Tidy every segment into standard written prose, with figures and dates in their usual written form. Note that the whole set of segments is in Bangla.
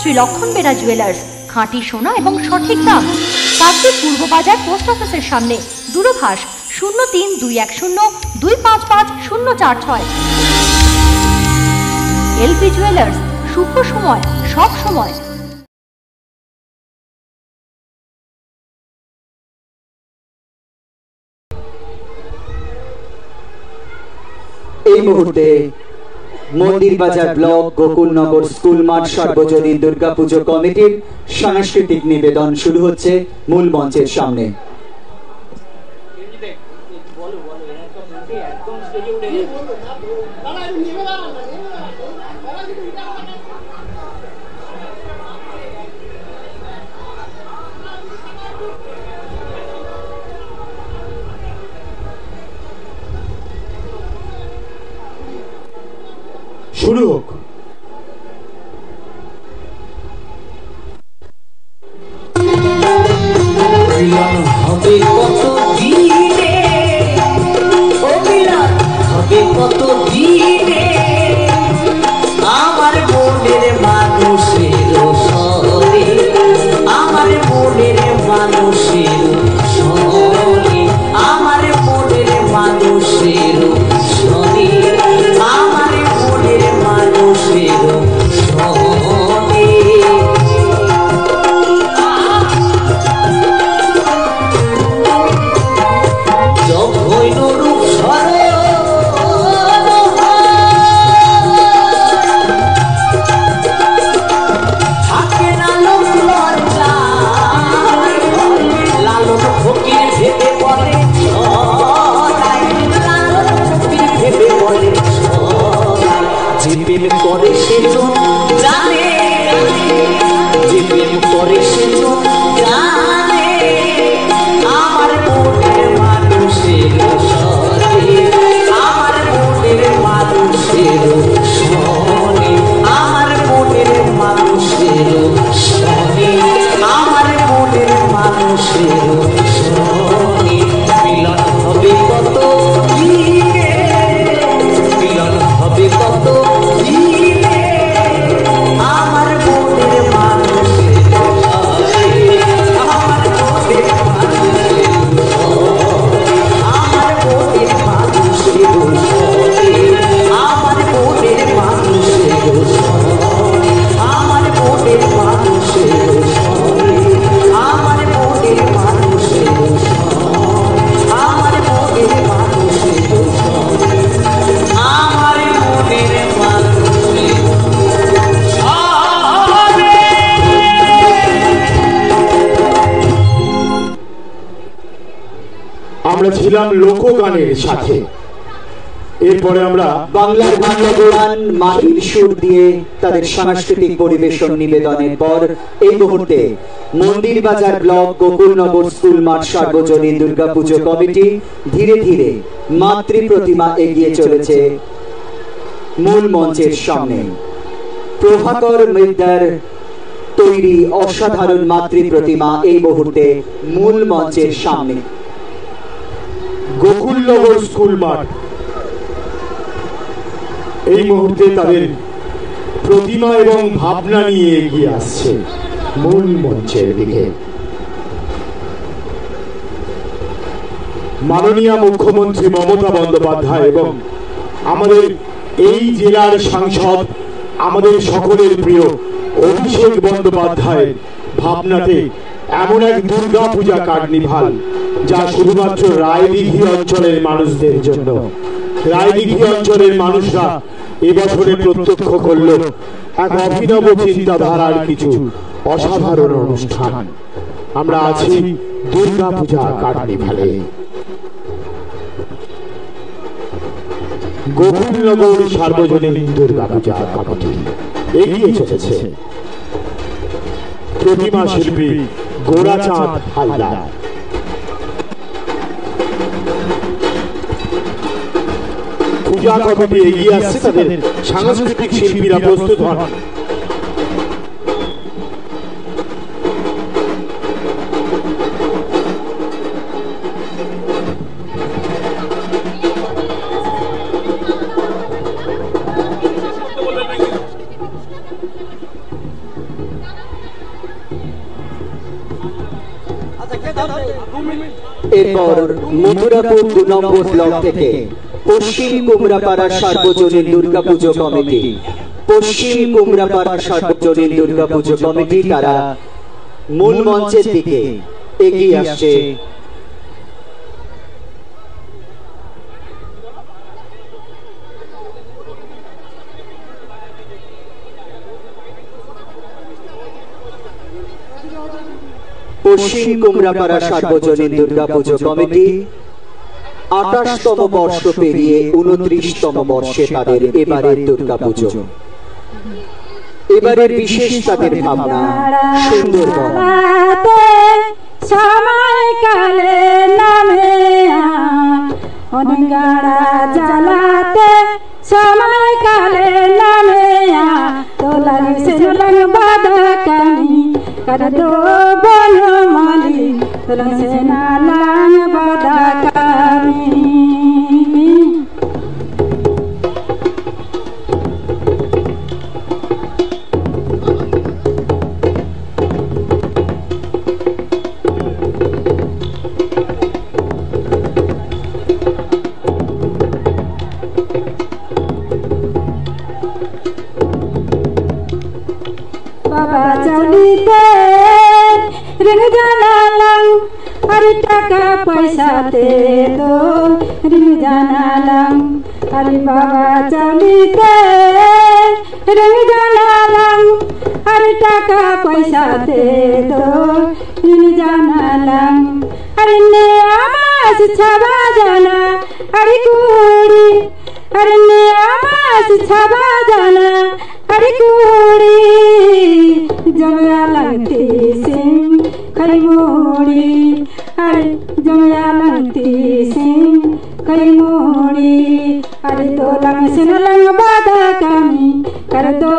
শ্রী লক্ষণ বেরা জুয়েলার্স, খাঁটি সোনা এবং সঠিক দাম। কাকদ্বীপ পূর্ব বাজার পোস্ট অফিসের সামনে। দূরভাষ 03-210-255-046। এলপি জুয়েলার্স, শুভ সময় সব সময়। এই মুহূর্তে মন্দিরবাজার ব্লক গোকুলনগর স্কুল মাঠ সর্বজনীন দুর্গাপুজো কমিটির সাংস্কৃতিক নিবেদন শুরু হচ্ছে মূল মঞ্চের সামনে। শুরু হোক। হবে কত দিনে, হবে কত দিনে আমার মনের মানুষের সরে, আমার মনের মানুষের সরে, আমার মনের মানুষের সরে, আমার মনের মানুষের সরে। করে সেজন জানে, যে প্রেম করে সেজন জানে, আমার মনের মানুষের সরে, আমার মনের মানুষের সরে, আমার মনের মানুষের সরে, আমার মনের মানুষের সরে। মিলন হবে কত দিনে, মিলন হবে কত দিনে আমার মনের মানুষের সরে, আমার মনের মানুষের সরে, আমার মনের মানুষের সরে, আমার মনের মানুষের সরে, আমার মনের মানুষের সরে, আমার মনের মানুষের সরে, আমার মনের মানুষের সরে, আমার মনের মানুষের। আমরা ছিলাম লোকগানের সাথে, এরপরে আমরা বাংলার গান মাহির সুর দিয়ে তাদের সাংস্কৃতিক পরিবেশন নিবেদনের পর এই মুহূর্তে মন্দিরবাজার ব্লক গোকুলনগর স্কুল মাঠ সর্বজনীন দুর্গাপুজো কমিটি ধীরে ধীরে মাতৃ প্রতিমা এগিয়ে চলেছে মূল মঞ্চের সামনে। প্রভাকর মিদ্দার তৈরি অসাধারণ মাতৃ প্রতিমা এই মুহূর্তে মূল মঞ্চের সামনে। গোকুলনগর স্কুল মাঠ এই মুহূর্তে তাদের প্রতিমা এবং ভাবনা নিয়ে এগিয়ে আসছে মূল মঞ্চের দিকে। মাননীয় মুখ্যমন্ত্রী মমতা বন্দ্যোপাধ্যায় এবং আমাদের এই জেলার সাংসদ, আমাদের সকলের প্রিয় অভিষেক বন্দ্যোপাধ্যায়ের ভাবনাতে এমন এক দুর্গা পূজা কার্নিভাল যা শুধুমাত্র রায়দিঘি অঞ্চলের মানুষদের জন্য। রায়দিঘি অঞ্চলের মানুষরা এবছরে প্রত্যক্ষ করল এক অভিনব চিন্তাধারার কিছু অসাধারণ অনুষ্ঠান। আমরা আছি দুর্গা পূজা কার্নিভালে। গোকুলনগর সার্বজনীন দুর্গা পূজা কমিটি এগিয়ে চলেছে। প্রতিমা শিল্পী গোরাচাঁদ হালদার, পূজা কমিটি এগিয়ে আসছে, তাদের সাংস্কৃতিক শিল্পীরা প্রস্তুত হন। এরপর মথুরাপুর 2 নম্বর ব্লক থেকে পশ্চিম কুমড়াপাড়া সার্বজনীন দুর্গাপুজো কমিটি, পশ্চিম কুমড়াপাড়া সার্বজনীন দুর্গাপুজো কমিটি তারা মূল মঞ্চের দিকে এগিয়ে আসছে। পশ্চিম কুমড়াপাড়া সার্বজনীন দুর্গাপুজো কমিটি 28তম বর্ষ পেরিয়ে 29তম বর্ষে তাদের এবারের দুর্গাপুজো। এবারের বিশেষ তাদের ভাবনা সুন্দরবন। সময় কালে নামে অনগাড়া জ্বালাতে সময় কালে নামে তোলা সেলং বাধা কামি कर दो बोलो माली तुलंग से नालांग बाधा कामी। बाबा चलिते ऋण जानालंग अरे टाका पैसा दे दो ऋण जानालंग अरे बाबा चलिते ऋण जानालंग अरे टाका पैसा दे दो ऋण जानालंग अरे ने आमास छबा जाना अरे कुड़ी अरे ने आमास छबा जाना अरे कुड़ी जमया लगती सिंह खरी मोड़ी अरे जमया लगती सिंह खरी मोड़ी अरे तो लंग से न लंग बाधा कमी कर दो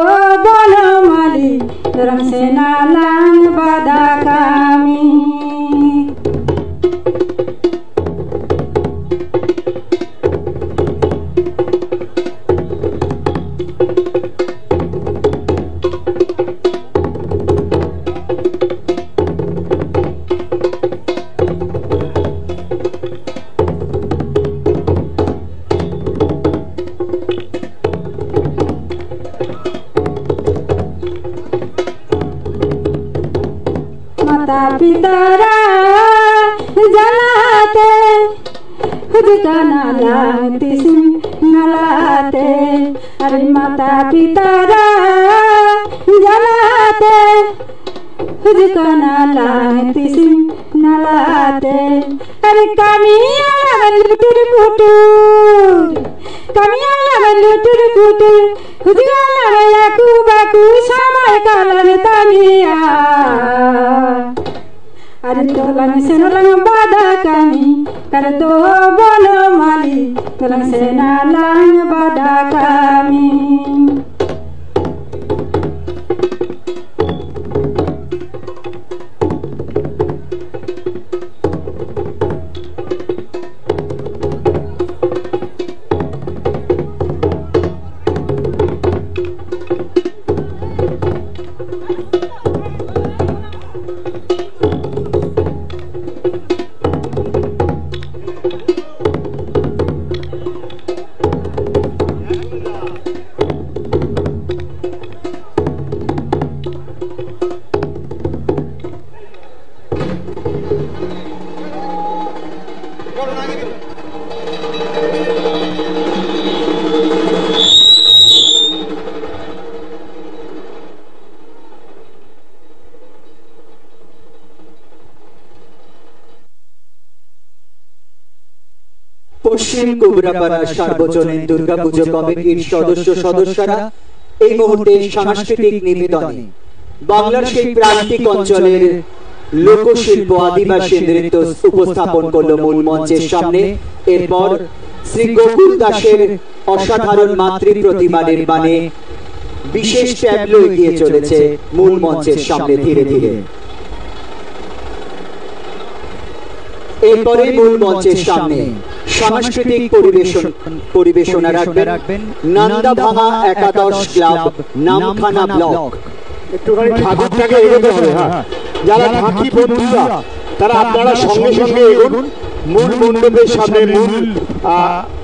बोलो माली रंग से न लंग बाधा कमी। माता पितारा जलाते खुद का नालाते नलाते अरे माता पितारा जलाते खुद का नालाते नलाते अरे कामिया लुटुर पुटुर कामिया लुटुर पुटुर खुद का लाकू बाकू समय कालन तामिया अरे तोलन से नलंग बाधा कमी कर दो बोलो माली तोलन से नलंग बाधा कमी। পশ্চিম কুমড়াপাড়া সার্বজনীন দুর্গাপুজো কমিটির সদস্যরা এই মুহূর্তে সাংস্কৃতিক নিবেদনে বাংলার সেই প্রান্তিক অঞ্চলের লোকশিল্প আদিবাসী নৃত্য উপস্থাপন করলো মূল মঞ্চের সামনে। এরপর শ্রী গোকুল দাসের অসাধারণ মাতৃ প্রতিমা নির্মাণে বিশেষ ট্যাবলো এগিয়ে চলেছে মূল মঞ্চের সামনে ধীরে ধীরে। এরপরে মূল মঞ্চের সামনে সাংস্কৃতিক পরিবেশনা রাখবেন নন্দাভাঙা একাদশ ক্লাব নামখানা ব্লক। একটুখানি ঠাকুরটাকে এগোতে হবে। হ্যাঁ, যারা ঢাকি বন্ধুরা তারা আপনারা সঙ্গে সঙ্গে এগোন, মূল মণ্ডপের সামনে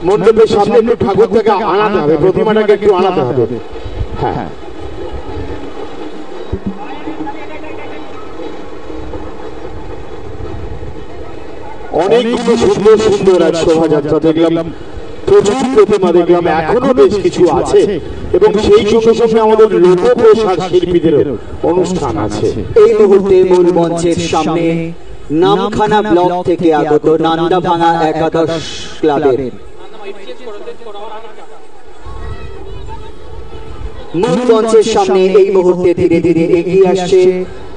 মণ্ডপের সামনে একটু ঠাকুরটাকে আনাতে হবে, প্রতিমাটাকে একটু আনাতে হবে। হ্যাঁ, অনেকগুলো সুন্দর সুন্দর এক শোভাযাত্রা দেখলাম, প্রচুর প্রতিমা দেখলাম, এখনো বেশ কিছু আছে এবং সেই সঙ্গে সঙ্গে আমাদের লোকপ্রসাদ শিল্পীদের অনুষ্ঠান আছে। এই মুহূর্তে মূল মঞ্চের সামনে নামখানা ব্লক থেকে আগত নান্দাভাঙা একাদশ ক্লাবের মূল মঞ্চের সামনে এই মুহূর্তে ধীরে ধীরে এগিয়ে আসছে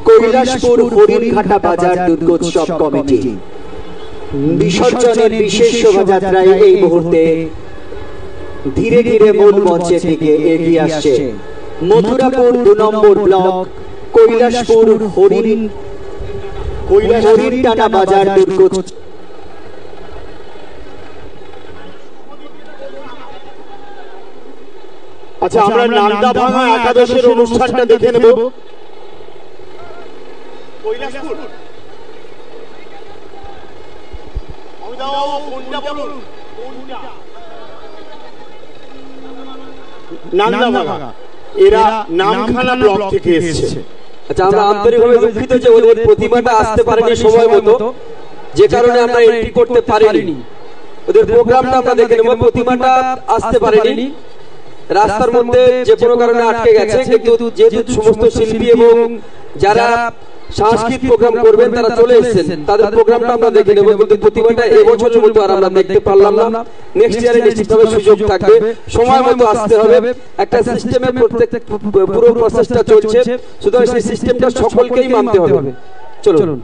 কৈলাসপুর হরিণঘাটা বাজার দুর্গোৎসব কমিটি। বিসর্জনের বিশেষ শোভাযাত্রায় এই মুহূর্তে ধীরে ধীরে মূল মঞ্চের দিকে এগিয়ে আসছে মথুরাপুর 2 নম্বর ব্লক কৈলাসপুর হরিণটানা বাজার দুর্গোৎসব। আচ্ছা, আমরা নান্দাভাঙা একাদশের অনুষ্ঠানটা দেখে নেব। নান্দাভাঙা এরা নামখানা ব্লক থেকে এসেছে। আচ্ছা, আমরা আন্তরিকভাবে দুঃখিত যে ওদের প্রতিমাটা আসতে পারেনি সময় মতো, যে কারণে আমরা এন্ট্রি করতে পারিনি। ওদের প্রোগ্রামটা আমরা দেখে নেব। প্রতিমাটা আসতে পারেনি, রাস্তার মধ্যে যে কোনো কারণে আটকে গেছে, কিন্তু যেহেতু সমস্ত শিল্পী এবং যারা সাংস্কৃতিক প্রোগ্রাম করবেন তারা চলে এসেছেন, তাদের প্রোগ্রামটা আমরা দেখে নেব। কিন্তু প্রতিমাটা এবছরের মতো আর আমরা দেখতে পারলাম না, নেক্সট ইয়ারে নিশ্চিতভাবে সুযোগ থাকবে। সময় মতো আসতে হবে, একটা সিস্টেমে প্রত্যেক পুরো প্রসেসটা চলছে, সুতরাং সেই সিস্টেমটা সকলকেই মানতে হবে। চলুন।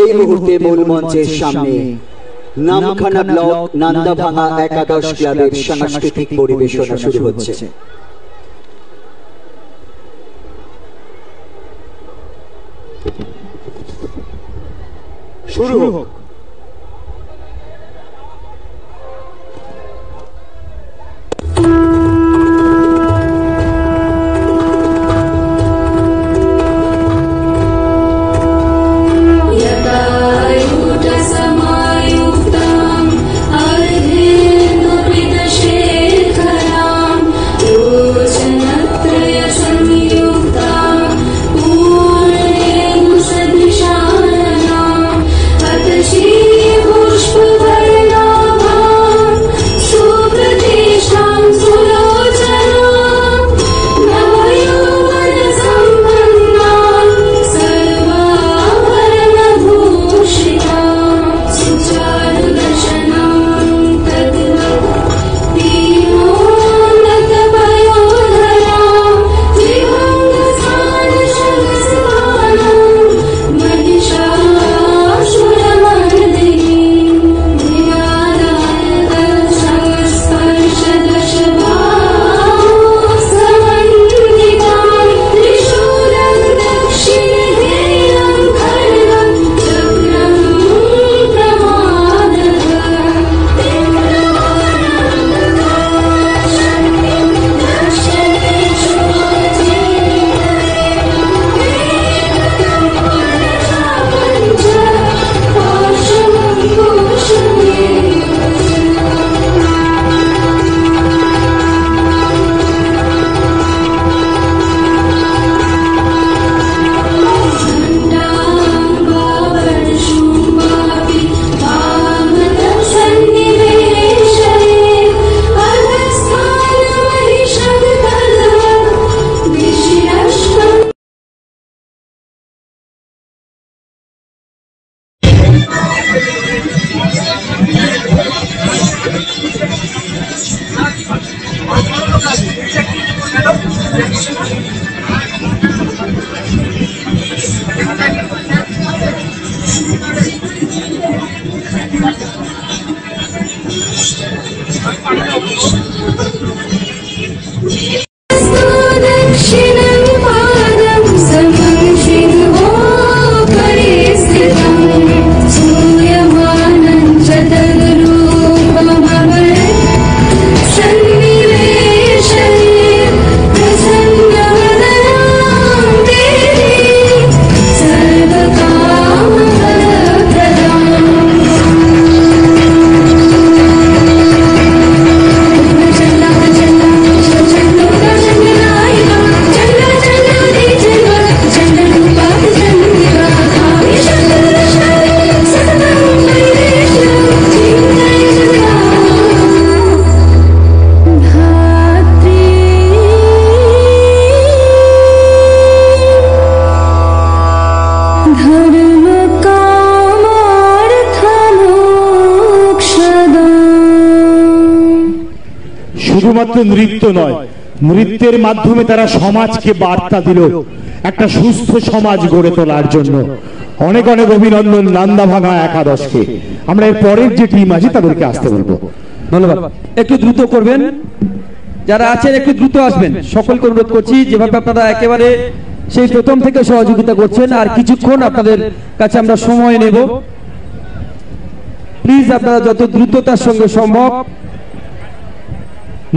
এই মুহূর্তে মূল মঞ্চের সামনে নামখানা ব্লক নান্দাভাঙা একাদশ ক্লাবের সাংস্কৃতিক পরিবেশনা শুরু হচ্ছে। শুরু হোক। सूर्यमानं च तद्रूपम् শুধুমাত্র নৃত্য নয়, নৃত্যের মাধ্যমে তারা সমাজকে বার্তা দিল একটা সুস্থ সমাজ গড়ে তোলার জন্য। অনেক অনেক অভিনন্দন নান্দাভাঙা একাদশকে। আমরা এর পরের যে টিম আছে তাদেরকে আসতে বলবো। ধন্যবাদ। একটু দ্রুত করবেন, যারা আছেন একটু দ্রুত আসবেন, সকলকে অনুরোধ করছি। যেভাবে আপনারা একেবারে সেই প্রথম থেকে সহযোগিতা করছেন, আর কিছুক্ষণ আপনাদের কাছে আমরা সময় নেব। প্লিজ আপনারা যত দ্রুততার সঙ্গে সম্ভব।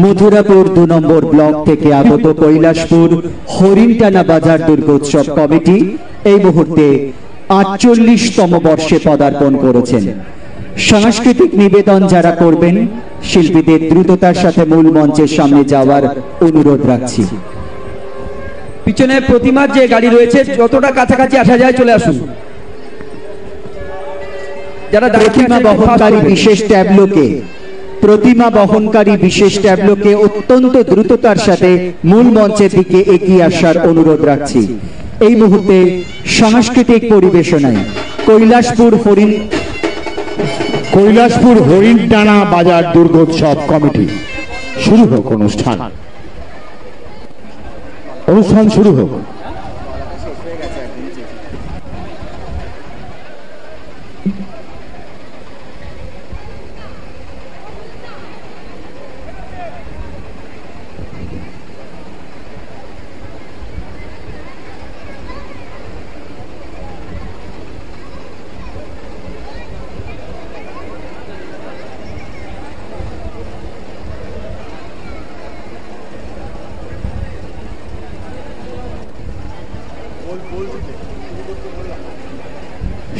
মথুরাপুর 2 নম্বর ব্লক থেকে আগত কৈলাসপুর হরিণটানা বাজার দুর্গোৎসব কমিটি এই মুহূর্তে 48তম বর্ষে পদার্পণ করেছেন। সাংস্কৃতিক নিবেদন যারা করবেন শিল্পীদের দ্রুততার সাথে মূল মঞ্চের সামনে যাওয়ার অনুরোধ রাখছি। পিছনে প্রতিমার যে গাড়ি রয়েছে যতটা কাছাকাছি আসা যায় চলে আসুন। যারা প্রতিমা বহনকারী বিশেষ ট্যাবলোকে অত্যন্ত দ্রুততার সাথে মূল মঞ্চের দিকে এগিয়ে আসার অনুরোধ রাখছি। এই মুহূর্তে সাংস্কৃতিক পরিবেশনায় কৈলাসপুর হরিণটানা বাজার দুর্গোৎসব কমিটি শুরু হোক। অনুষ্ঠান শুরু হোক।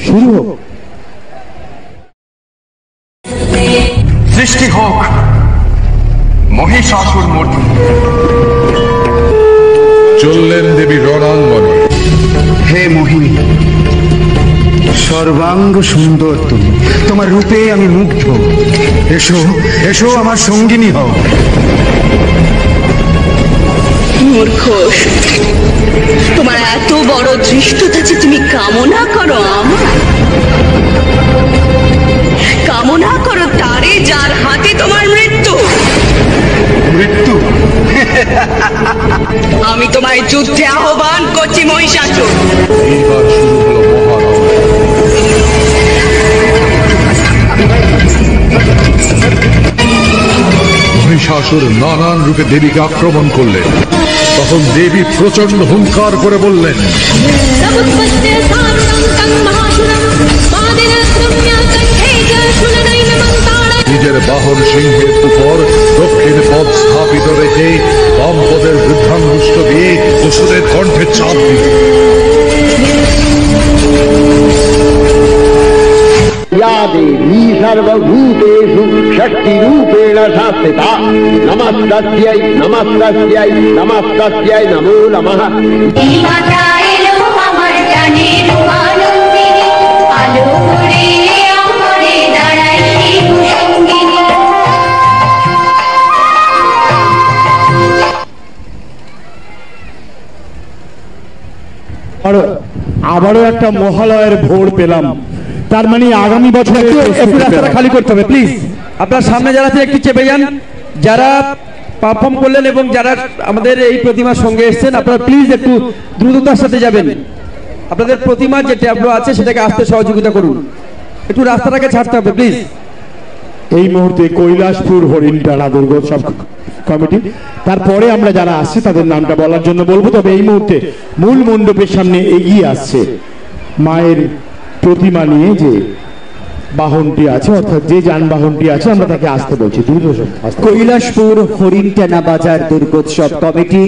শুরু হোক। সৃষ্টি হোক মহিষাসুর মর্দিনী। চললেন দেবী রণাঙ্গনে। হে মোহিনী, সর্বাঙ্গ সুন্দর তুমি, তোমার রূপে আমি মুগ্ধ। এসো এসো আমার সঙ্গিনী হও। মূর্খ, তোমার এত বড় ধৃষ্টতা যে তুমি কামনা করো কামনা করো তারে যার হাতে তোমার মৃত্যু। আমি তোমায় যুদ্ধে আহ্বান করছি মহিষাসুর। এইবার শুরু হলো মহারণ। মহিষাসুর নানান রূপে দেবীকে আক্রমণ করলেন। তখন দেবী প্রচন্ড হুঙ্কার করে বললেন, নিজের বাহন সিংহের উপর দক্ষিণ পদ স্থাপিত রেখে বাম পদের বৃদ্ধাঙ্গুষ্ঠ দিয়ে অসুরের কণ্ঠে চাপ দিল। দেবী সর্বভূতেষু ষষ্টিরূপেণ সংস্থিতা। নমস্তস্यै নমস্তস্यै নমস্তস্यै নমো নমঃ। আবারও একটা মহালয়ের ভোর পেলাম। তার মানে আগামী বছর একটু রাস্তাটা খালি করতে হবে প্লিজ। আপনার সামনে যারা আছে একটু চেপে যান। যারা পারফর্ম করলেন এবং যারা আমাদের এই প্রতিমার সঙ্গে এসেছেন আপনারা প্লিজ একটু দ্রুততার সাথে যাবেন। আপনাদের প্রতিমার যে ট্যাবলো আছে সেটাকে আসতে সহযোগিতা করুন। একটু রাস্তাটাকে ছাড়তে হবে প্লিজ। এই মুহূর্তে কৈলাসপুর হরিণটানা দুর্গোৎসব কমিটি, তারপরে আমরা যারা আসছে তাদের নামটা বলার জন্য বলবো। তবে এই মুহূর্তে মূল মণ্ডপের সামনে এগিয়ে আসছে মায়ের প্রতিমা নিয়ে যে বাহনটি আছে, অর্থাৎ যে যানবাহনটি আছে আমরা তাকে আসতে বলছি। কৈলাসপুর হরিণটানা বাজার দুর্গোৎসব কমিটি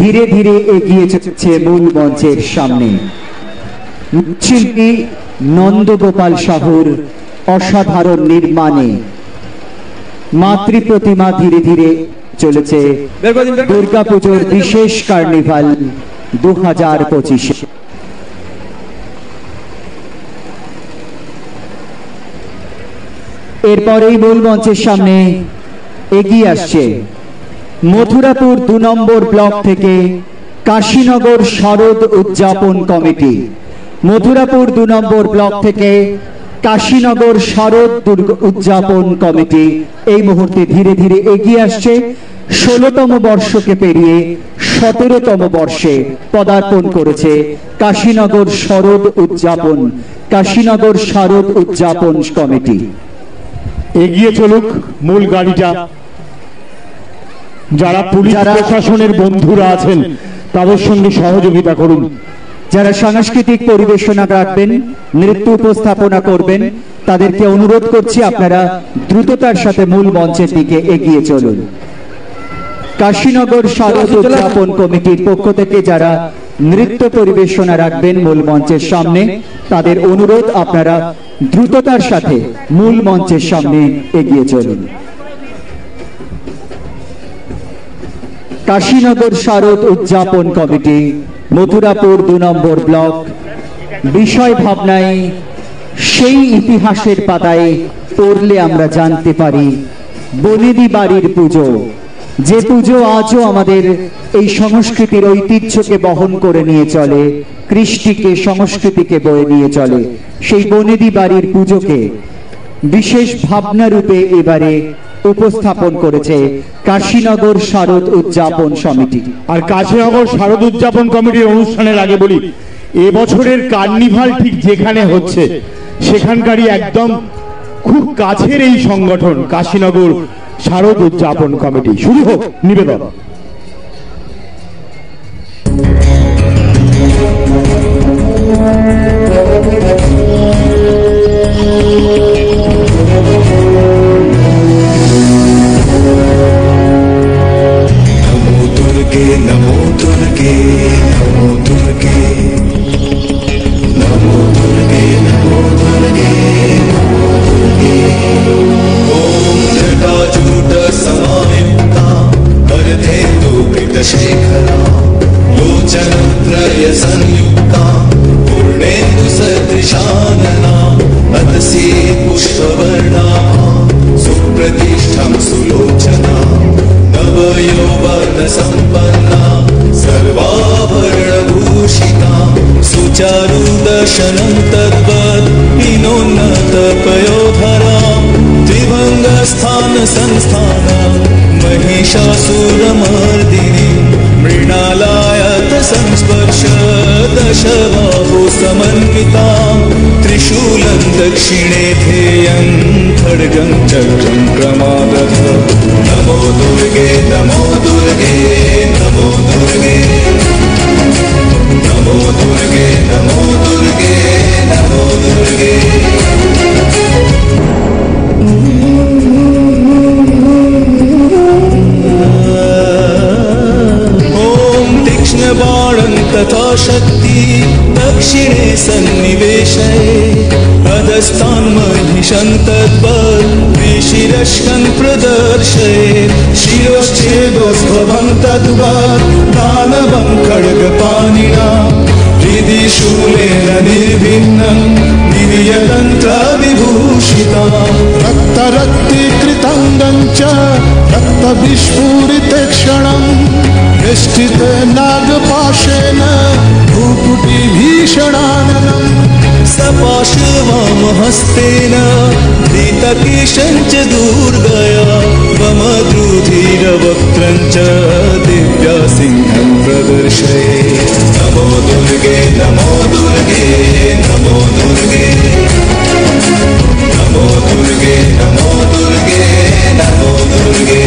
ধীরে ধীরে এগিয়ে চলেছে মূল মঞ্চের সামনে। শিল্পী নন্দগোপাল সাহুর অসাধারণ নির্মাণে মাতৃ প্রতিমা ধীরে ধীরে চলেছে দুর্গাপুজোর বিশেষ কার্নিভাল 2025। এরপরেই মূল মঞ্চের সামনে এগিয়ে আসছে মথুরাপুর 2 নম্বর ব্লক থেকে কাশীনগর শারদ উদযাপন কমিটি। মথুরাপুর 2 নম্বর ব্লক থেকে কাশীনগর শারদ উদযাপন কমিটি এই মুহূর্তে ধীরে ধীরে এগিয়ে আসছে। 16তম বর্ষকে পেরিয়ে 17তম বর্ষে পদার্পণ করেছে কাশীনগর শারদ উদযাপন কমিটি। এগিয়ে চলুক মূল গাড়িটা। যারা পুলিশ প্রশাসনের বন্ধুরা আছেন তাদের সঙ্গে সহযোগিতা করুন। যারা সাংস্কৃতিক পরিবেশনা রাখবেন, নৃত্য উপস্থাপনা করবেন, তাদেরকে অনুরোধ করছি আপনারা দ্রুততার সাথে মূল মঞ্চের দিকে এগিয়ে চলুন। কাশীনগর শারদ উদযাপন কমিটির পক্ষ থেকে যারা নৃত্য পরিবেশনা রাখবেন মূল মঞ্চের সামনে, তাদের অনুরোধ আপনারা দ্রুততার সাথে মূল মঞ্চের সামনে এগিয়ে চলুন। কাশীনগর শারদ উদযাপন কমিটি, মথুরাপুর 2 নম্বর ব্লক। বিষয় ভাবনায় সেই ইতিহাসের পাতায় পড়লে আমরা জানতে পারি বনেদি বাড়ির পুজো, যে পুজো আজও আমাদের এই সংস্কৃতির ঐতিহ্যকে বহন করে নিয়ে চলে, কৃষ্টিকে সংস্কৃতিকে বয়ে নিয়ে চলে। সেই বনেদি বাড়ির পুজোকে বিশেষ ভাবনা রূপে এবারে উপস্থাপন করেছে কাশীনগর শারদ উদযাপন সমিতি। আর কাশীনগর শারদ উদযাপন কমিটির অনুষ্ঠানের আগে বলি, এবছরের কার্নিভাল ঠিক যেখানে হচ্ছে সেখানকারই একদম খুব কাছের এই সংগঠন কাশীনগর শারদ উদযাপন কমিটি। শুরু হোক নিবেদন। नमो दुर्गे नमो दुर्गे नमो दुर्गे नमो दुर्गे नमो दुर्गे ओम जटाजूट समायुक्ता वरधेन्दुकृतशेखरा लोचनत्रय संयुक्ता पूर्णेन्दु सदृशानना अतसी पुष्पवर्णा सुप्रतिष्ठं सुलोचना नवयौवन संपन्ना सर्वाभरणभूषिता सुचारुदर्शनं तद्वत् विनोन्नत पयोधरा त्रिभंगस्थान संस्थान महिषासुरमर्दिनी मृणालायत संस्पर्श दशबाहु समन्विता त्रिशूलं दक्षिणे ध्येयं खड्गं चक्रं क्रमागत नमो दुर्गे नमो दुर्गे नमो दुर्गे नमो दुर्गे नमो दुर्गे नमो दुर्गे बाणं तथा शक्ति दक्षिणे सन्निवेशे अधस्तान् महिषं तद्वत् शिरस्कं प्रदर्शये शिरोश्छेदोद्भवं तद्वत् दानवं खड्गपाणिना हृदि शूलेन निर्भिन्नं निर्यतन्त्रविभूषिता रक्तरक्तीकृताङ्गं च रक्तविस्फुरिते क्षणम् निष्ठित नागपाशेन भूपुटिभीषणाननं सपाशवामहस्तेन धृतकेशं च दुर्गया वमद्रुधिरवक्त्रं च दिव्यसिंहं प्रदर्शये नमो दुर्गे नमो दुर्गे नमो दुर्गे नमो दुर्गे नमो दुर्गे नमो दुर्गे।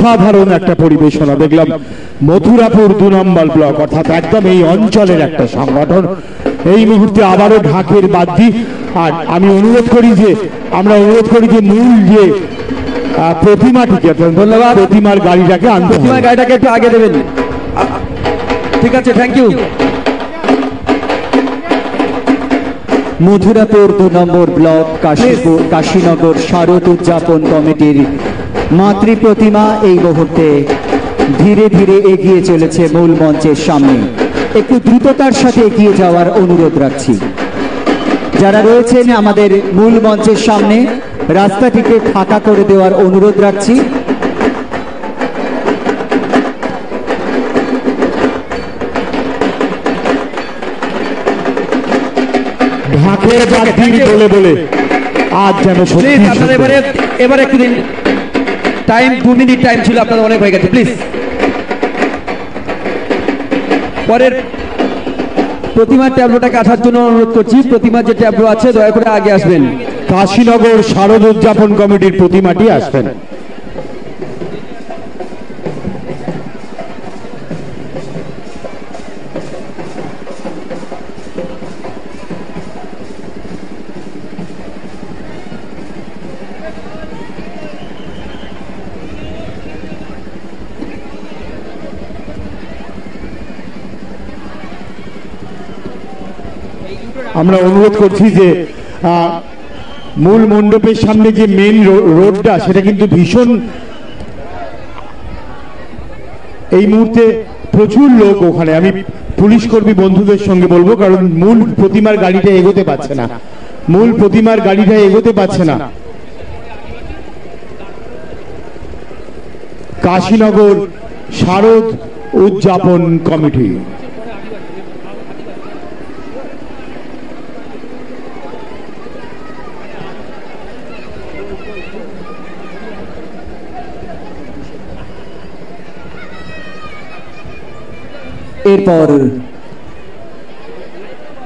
সাধারণ একটা পরিবেশনা দেখলাম মথুরাপুর 2 নম্বর ব্লক, অর্থাৎ একদম এই অঞ্চলের একটা সংগঠন। এই মুহূর্তে আবারও ঢাকের বাদ্যি। আর আমি অনুরোধ করি যে মূল যে প্রতিমাটিকে, ধন্যবাদ, প্রতিমার গাড়িটাকে আনতে, প্রতিমার গাড়িটাকে একটু আগে দেবেন। ঠিক আছে, থ্যাংক ইউ। মথুরাপুর 2 নম্বর ব্লক কাশীনগর শারদ উদযাপন কমিটির মাতৃ প্রতিমা এই মুহূর্তে ধীরে ধীরে এগিয়ে চলেছে মূল মঞ্চের সামনে। একটু দ্রুততার সাথে এগিয়ে যাওয়ার অনুরোধ রাখছি। যারা রয়েছেন আমাদের মূল মঞ্চের সামনে, রাস্তাটিকে ফাঁকা করে দেওয়ার অনুরোধ রাখছি। ঢাকের বাদ্যির বলে বলে আজ যেন সত্যি আপনারা এবারে একটু দিন টাইম, 2 মিনিট টাইম ছিল, আপনাদের অনেক হয়ে গেছে। প্লিজ পরের প্রতিমার ট্যাবলোটাকে আসার জন্য অনুরোধ করছি। প্রতিমার যে ট্যাবলো আছে দয়া করে আগে আসবেন। কাশীনগর শারদ উদযাপন কমিটির প্রতিমাটি আসবেন। আমরা অনুরোধ করছি যে মূল মণ্ডপের সামনে যে মেন রোডটা সেটা কিন্তু ভীষণ এই মুহূর্তে প্রচুর লোক ওখানে। আমি পুলিশ কর্মী বন্ধুদের সঙ্গে বলবো, কারণ মূল প্রতিমার গাড়িটা এগোতে পারছে না, মূল প্রতিমার গাড়িটা এগোতে পারছে না। কাশীনগর শারদ উদযাপন কমিটি। এরপর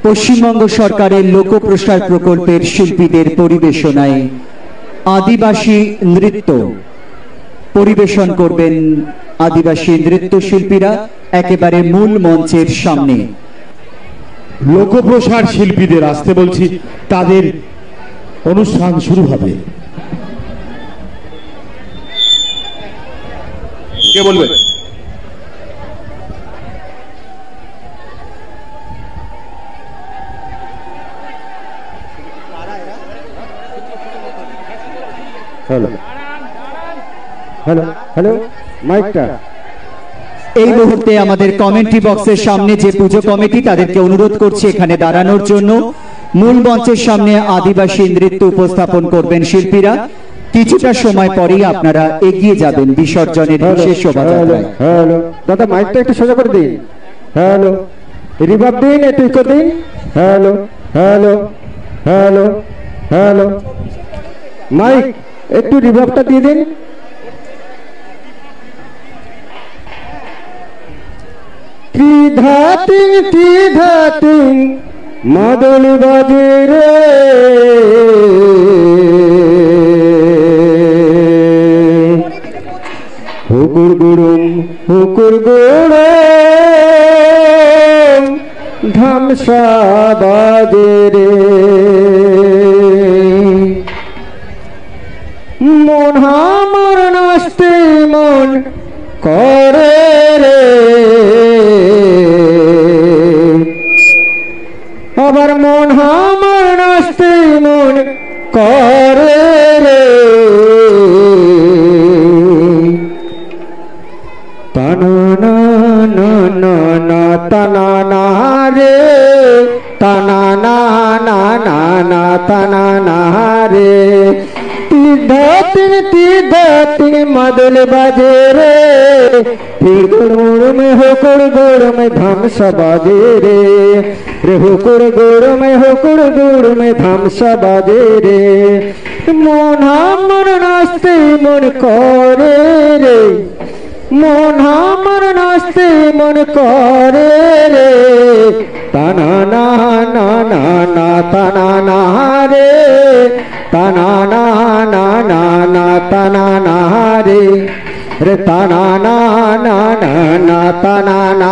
পশ্চিমবঙ্গ সরকারের লোকপ্রসার প্রকল্পের শিল্পীদের পরিবেশনায় আদিবাসী নৃত্য পরিবেশন করবেন আদিবাসী নৃত্যশিল্পীরা একেবারে মূল মঞ্চের সামনে। লোকপ্রসার শিল্পীদের আসতে বলছি, তাদের অনুষ্ঠান শুরু হবে। কে বলবে? হ্যালো হ্যালো হ্যালো, মাইকটা। এই মুহূর্তে আমাদের কমেন্ট্রি বক্সের সামনে যে পুজো কমিটি, তাদেরকে অনুরোধ করছি এখানে দাঁড়ানোর জন্য। মূল মঞ্চের সামনে আদিবাসী নৃত্য উপস্থাপন করবেন শিল্পীরা। কিছুটা সময় পরেই আপনারা এগিয়ে যাবেন বিসর্জনের বিশেষ শোভাযাত্রায়। হ্যালো দাদা, মাইকটা একটু সোজা করে দিন। হ্যালো, রিভার্ব দিন, একটু ইকো দিন। Hello hello hello hello, mic একটু রিভার্বটা দিয়ে দিন। ত্রিধাতিং মাদল বাজে রে, হুকুর গুরুম ধামসা বাজে রে, মন আমার নাচতে মন করে রে, আবার মন আমার নাচতে মন করে রে, তানা না না না না তানা না রে, তানা না না না না তানা না রে, तीर्थ मदल बाजे रे, फिर गुड़ में होकुड़ गुड़ में धमस बाजे रे, होकुड़ गुड़ में धमस बाजे रे, मन हमर नाचते मन करे रे, मन हमर नाचते मन करे रे, तना ना ना ना ना तना ना रे, तना ना ना ना ना तना ना रे, रे तना ना ना ना ना तना ना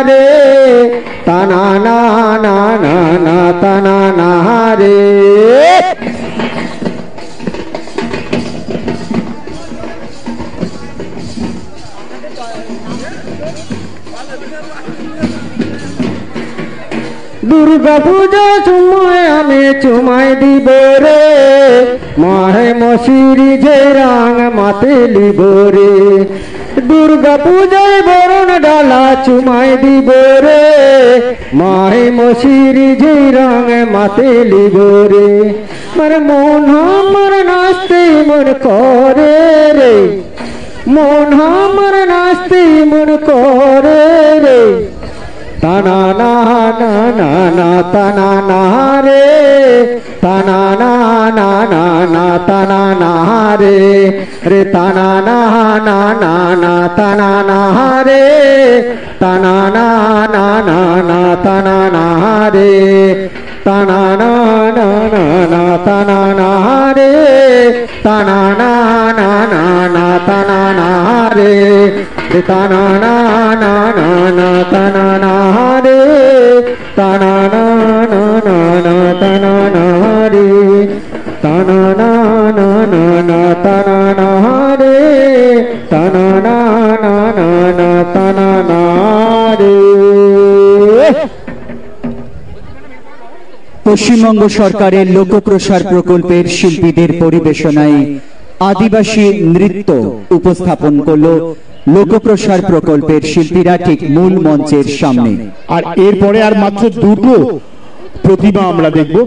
रे, तना ना ना ना ना तना ना रे। दुर्गा पूजा चुमाय हमें चुमाय দিব রে, মাহে মশিরি যে রাং মাতে লিব রে, দুর্গা পূজায় বরণ ডালা চুমায় দিব রে, মাহে মশিরি যে রাং মাতে লিব রে, মর মন আমার নাচতে মন করে রে, মন আমার নাচতে মন করে রে, ताना ना ना ना ना ताना ना रे ताना ना ना ना ना ताना ना रे रे ताना ना ना ना ना ताना ना रे ताना ना ना ना ना ताना ना रे ताना ना ना ना ना ताना ना रे ताना ना ना ना ना ताना ना रे ताना ना ना ना ना ताना ना रे ताना ना ना ना ना ताना ना रे ताना ना ना ना ना ताना ना रे ताना ना ना ना ना ताना ना রে। পশ্চিমবঙ্গ সরকারের লোকপ্রসার প্রকল্পের শিল্পীদের পরিবেশনায় আদিবাসী নৃত্য উপস্থাপন করল লোকপ্রসার প্রকল্পের শিল্পীরা ঠিক মূল মঞ্চের সামনে। আর এরপরে আর মাত্র দুটো প্রতিমা আমরা দেখব।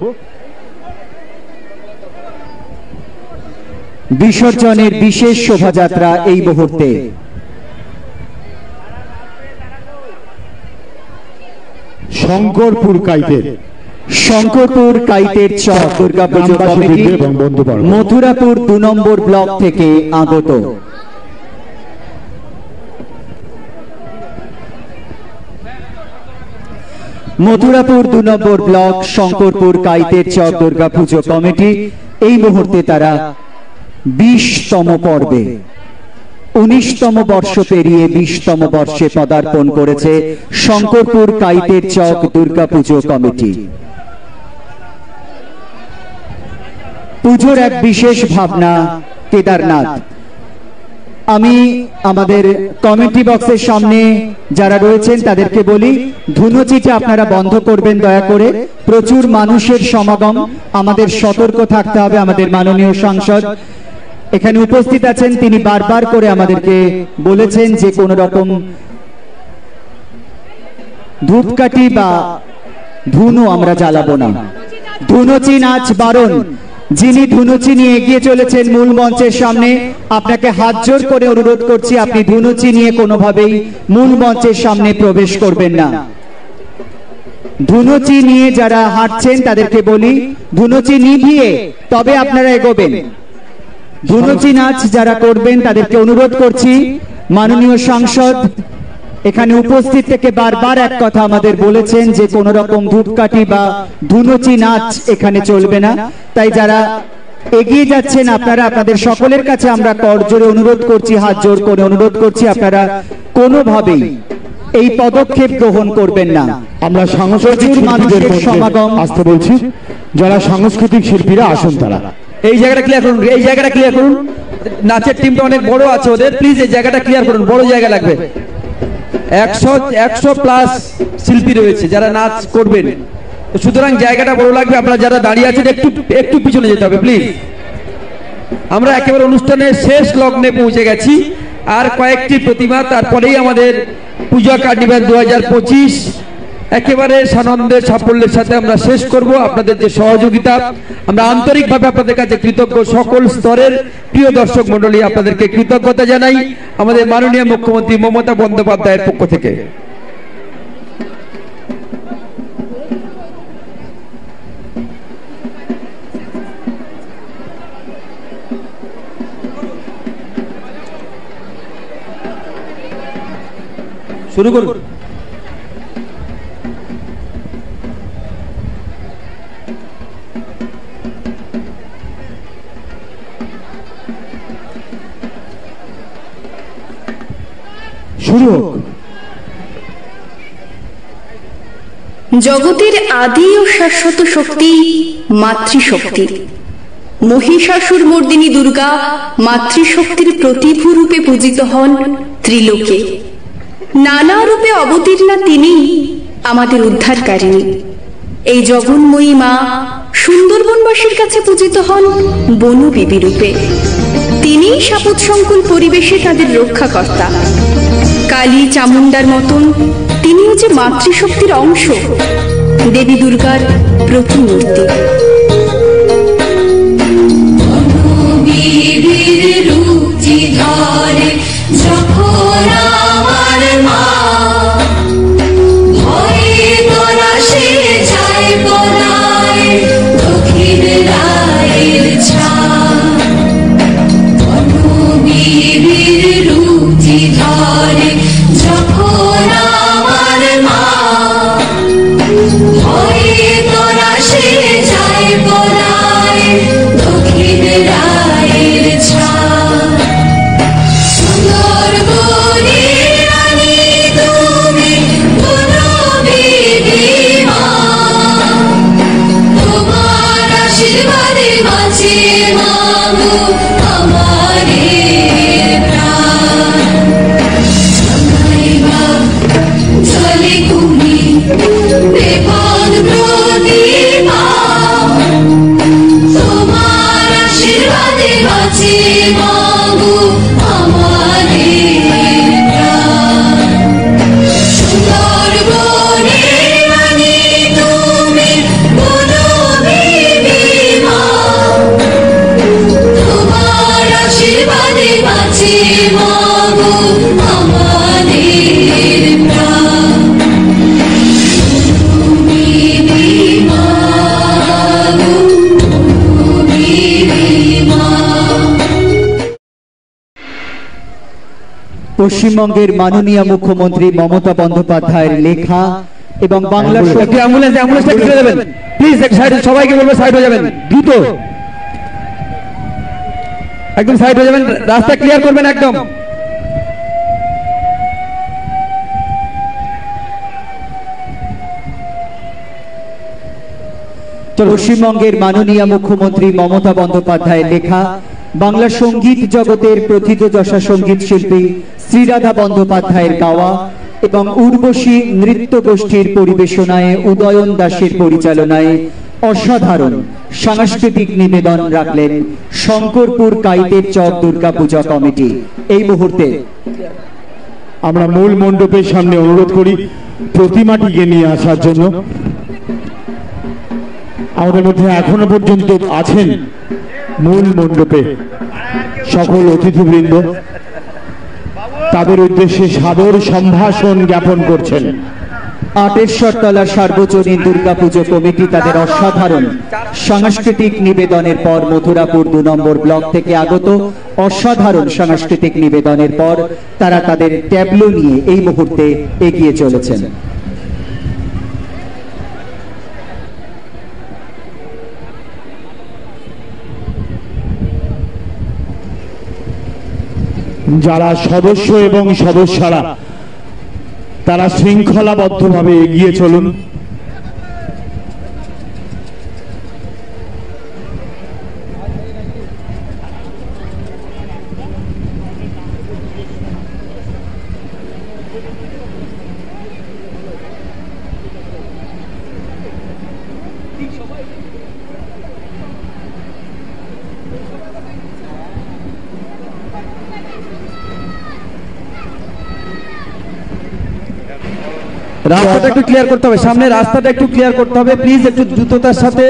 বিসর্জনের বিশেষ শোভাযাত্রা এই মুহূর্তে। শঙ্করপুর কাইতের চক দুর্গাপুজো কমিটি মথুরাপুর 2 নম্বর ব্লক থেকে আগত। মথুরাপুর 2 নম্বর ব্লক শঙ্করপুর কাইতের চক দুর্গাপুজো কমিটি এই মুহূর্তে তারা 20তম পর্বে 19তম বর্ষ পেরিয়ে 20তম বর্ষে পদার্পণ করেছে শঙ্করপুর কাইতের চক দুর্গাপুজো কমিটি। পুজোর এক বিশেষ ভাবনা কেদারনাথ। আমি আমাদের কমিটি বক্সের সামনে যারা রয়েছেন তাদেরকে বলি, ধুনুচিটা আপনারা বন্ধ করবেন দয়া করে। প্রচুর মানুষের সমাগম, আমাদের সতর্ক থাকতে হবে। আমাদের মাননীয় সাংসদ এখানে উপস্থিত আছেন, তিনি বারবার করে আমাদেরকে বলেছেন যে কোন রকম ধূপকাঠি বা ধুনো আমরা জ্বালাবো না। ধুনুচি নাচ বারণ। যিনি ধুনুচি নিয়ে এগিয়ে চলেছেন মূল মঞ্চের সামনে, আপনাকে হাত জোর করে অনুরোধ করছি আপনি ধুনুচি নিয়ে কোনোভাবেই মূল মঞ্চের সামনে প্রবেশ করবেন না। ধুনুচি নিয়ে যারা হাঁটছেন তাদেরকে বলি ধুনুচি নিভিয়ে তবে আপনারা এগোবেন। ধুনুচি নাচ যারা করবেন তাদেরকে অনুরোধ করছি। মাননীয় সাংসদ এখানে উপস্থিত থেকে বারবার এক কথা আমাদের বলেছেন যে কোন রকম ধূপকাঠি বা ধুনুচি নাচ এখানে চলবে না। তাই যারা এগিয়ে যাচ্ছেন আপনারা, আপনাদের সকলের কাছে আমরা করজোরে অনুরোধ করছি, হাত জোর করে অনুরোধ করছি, আপনারা কোনোভাবেই এই পদক্ষেপ গ্রহণ করবেন না। আমরা সাংস্কৃতিক মানুষের সমাগম আসতে বলছি, যারা সাংস্কৃতিক শিল্পীরা আসুন তারা এই জায়গাটা ক্লিয়ার করুন, এই জায়গাটা ক্লিয়ার করুন। নাচের টিমটা অনেক বড় আছে ওদের, প্লিজ এই জায়গাটা ক্লিয়ার করুন, বড় জায়গা লাগবে। 100+ শিল্পী রয়েছে যারা নাচ করবেন, সুতরাং জায়গাটা বড় লাগবে। আপনারা যারা দাঁড়িয়ে আছেন একটু পিছনে যেতে হবে প্লিজ। আমরা একেবারে অনুষ্ঠানের শেষ লগ্নে পৌঁছে গেছি, আর কয়েকটি প্রতিমা, তারপরেই আমাদের পূজা কার্নিভাল 2025 একেবারে সানন্দের সাফল্যের সাথে আমরা শেষ করব। আপনাদের যে সহযোগিতা, আমরা আন্তরিকভাবে আপনাদের কাছে কৃতজ্ঞ। সকল স্তরের প্রিয় দর্শক মণ্ডলী, আপনাদেরকে কৃতজ্ঞতা জানাই আমাদের মাননীয় মুখ্যমন্ত্রী মমতা বন্দ্যোপাধ্যায়ের পক্ষ থেকে। শুরু করুন। শুরু হোক। জগতের আদি ও শাশ্বত শক্তি মাতৃশক্তি। মহিষাসুর মর্দিনী দুর্গা মাতৃশক্তির প্রতিভূ রূপে পূজিত হন ত্রিলোকে। নানা রূপে অবতীর্ণা তিনি আমাদের উদ্ধারকারিণী। এই জগন্ময়ী মা সুন্দরবনবাসীর কাছে পূজিত হন বনবিবি রূপে। তিনি সাপত সংকুল পরিবেশে তাদের রক্ষাকর্তা। কালী চামুন্ডার মতন তিনিও যে মাতৃশক্তির অংশ, দেবী দুর্গার প্রতিমূর্তি। যখন আমার মা পশ্চিমবঙ্গের মাননীয় মুখ্যমন্ত্রী মমতা বন্দ্যোপাধ্যায়ের লেখা এবং বাংলা অ্যাম্বুলেন্সটা ছেড়ে দেবেন প্লিজ, এক সাইড, সবাইকে বলবো সাইড হয়ে যাবেন দ্রুত, একদম সাইড হয়ে যাবেন, রাস্তা ক্লিয়ার করবেন একদম। পশ্চিমবঙ্গের মাননীয় মুখ্যমন্ত্রী মমতা বন্দ্যোপাধ্যায়ের লেখা বাংলা সঙ্গীত জগতের প্রথিতযশা সঙ্গীত শিল্পী শ্রীরাধা বন্দ্যোপাধ্যায়ের গাওয়া এবং উর্বশী নৃত্য গোষ্ঠীর পরিবেশনায় উদয়ন দাসের পরিচালনায় অসাধারণ সাংস্কৃতিক নিবেদন রাখলেন শঙ্করপুর কাইতের চক দুর্গাপূজা কমিটি। এই মুহূর্তে আমরা মূল মণ্ডপের সামনে অনুরোধ করি প্রতিমাটিকে নিয়ে আসার জন্য। আমাদের মধ্যে এখনো পর্যন্ত আছেন মূল মণ্ডপে সকল অতিথিবৃন্দ, তাদের উদ্দেশ্যে সাদর সম্ভাষণ জ্ঞাপন করছেন। আটেশ্বরতলা সার্বজনীন দুর্গাপুজো কমিটি তাদের অসাধারণ সাংস্কৃতিক নিবেদনের পর মথুরাপুর 2 নম্বর ব্লক থেকে আগত অসাধারণ সাংস্কৃতিক নিবেদনের পর তারা তাদের ট্যাবলো নিয়ে এই মুহূর্তে এগিয়ে চলেছেন। যারা সদস্য এবং সদস্যরা তারা শৃঙ্খলাবদ্ধভাবে এগিয়ে চলুন। রাস্তাটা একটু ক্লিয়ার করতে হবে, সামনে রাস্তাটা একটু ক্লিয়ার করতে হবে প্লিজ, একটু দ্রুততার সাথে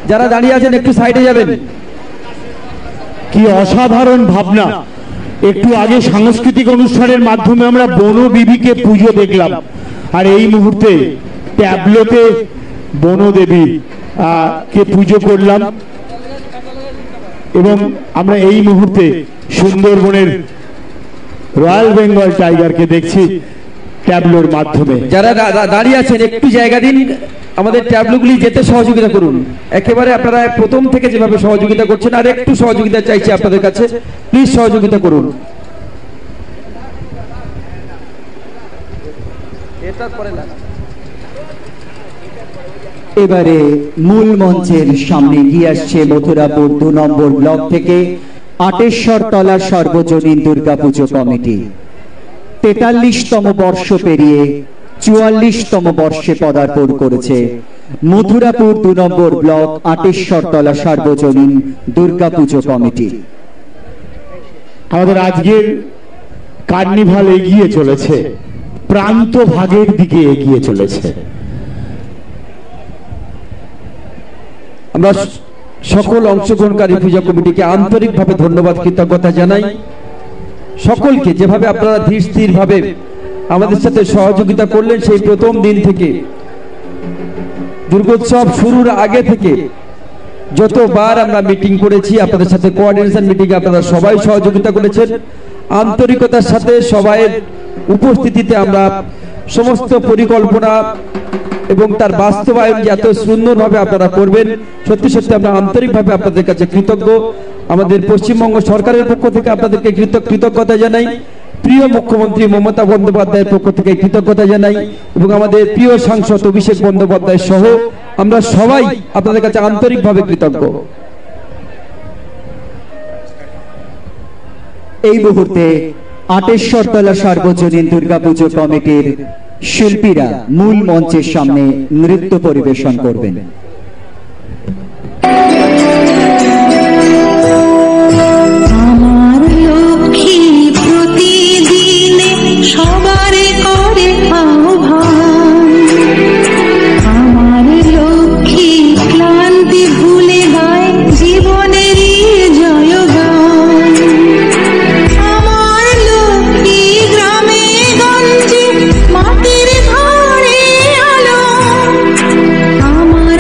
যারা দাঁড়িয়ে আছেন একটু সাইডে যাবেন। কি অসাধারণ ভাবনা! একটু আগে সাংস্কৃতিক অনুষ্ঠানের মাধ্যমে আমরা বনবিবিকে পুজো দেখলাম, আর এই মুহূর্তে ট্যাবলোতে বনদেবী কে পুজো করলাম এবং আমরা এই মুহূর্তে সুন্দরবনের রয়্যাল বেঙ্গল টাইগারকে দেখছি ট্যাবলোর মাধ্যমে। যারা দাঁড়িয়ে আছেন একটু জায়গা দিন, আমাদের ট্যাবলোগুলি যেতে সহযোগিতা করুন। একেবারে আপনারা প্রথম থেকে যেভাবে সহযোগিতা করছেন আর একটু সহযোগিতা চাইছি আপনাদের কাছে, প্লিজ সহযোগিতা করুন। এবারে মূল মঞ্চের সামনে এগিয়ে আসছে মথুরাপুর 2 নম্বর ব্লক থেকে আটেশ্বরতলা সার্বজনীন দুর্গাপুজো কমিটি। 43তম বর্ষ পেরিয়ে 44তম বর্ষে পদার্পণ করেছে মথুরাপুর 2 নম্বর ব্লক আটেশ্বরতলা সার্বজনীন দুর্গাপুজো কমিটি। আমাদের আজকের কার্নিভাল এগিয়ে চলেছে, প্রান্ত ভাগের দিকে এগিয়ে চলেছে। আমরা সকল অংশগ্রহণকারী পূজা কমিটিকে আন্তরিকভাবে ধন্যবাদ, কৃতজ্ঞতা জানাই। সকলকে যেভাবে আপনারা ধীর স্থির ভাবে আমাদের সাথে সহযোগিতা করলেন সেই প্রথম দিন থেকে, দুর্গোৎসব শুরুর আগে থেকে যতবার আমরা মিটিং করেছি আপনাদের সাথে, কোঅর্ডিনেশন মিটিং আপনারা সবাই সহযোগিতা করেছেন আন্তরিকতার সাথে। সবাইয়ের উপস্থিতিতে আমরা সমস্ত পরিকল্পনা এবং তার বাস্তবায়ন যে এত সুন্দরভাবে আপনারা করবেন, সত্যি সত্যি আমরা আন্তরিকভাবে আপনাদের কাছে কৃতজ্ঞ। আমাদের পশ্চিমবঙ্গ সরকারের পক্ষ থেকে আপনাদেরকে কৃতজ্ঞতা জানাই, প্রিয় মুখ্যমন্ত্রী মমতা বন্দ্যোপাধ্যায়ের পক্ষ থেকে কৃতজ্ঞতা জানাই এবং আমাদের প্রিয় সাংসদ অভিষেক বন্দ্যোপাধ্যায় সহ আমরা সবাই আপনাদের কাছে আন্তরিকভাবে কৃতজ্ঞ। এই মুহূর্তে আটেশ্বরতলা সার্বজনীন দুর্গাপুজো কমিটির শিল্পীরা মূল মঞ্চের সামনে নৃত্য পরিবেশন করবেন। আমার লক্ষ্মী প্রতিদিনে সবার করে আহ্বান, আমার লক্ষ্মী ক্লান্তি ভুলে গায় জীবনেরই জয়গান, আমার লক্ষ্মী গ্রামে গঞ্জে মাটির ঘরে আলো, আমার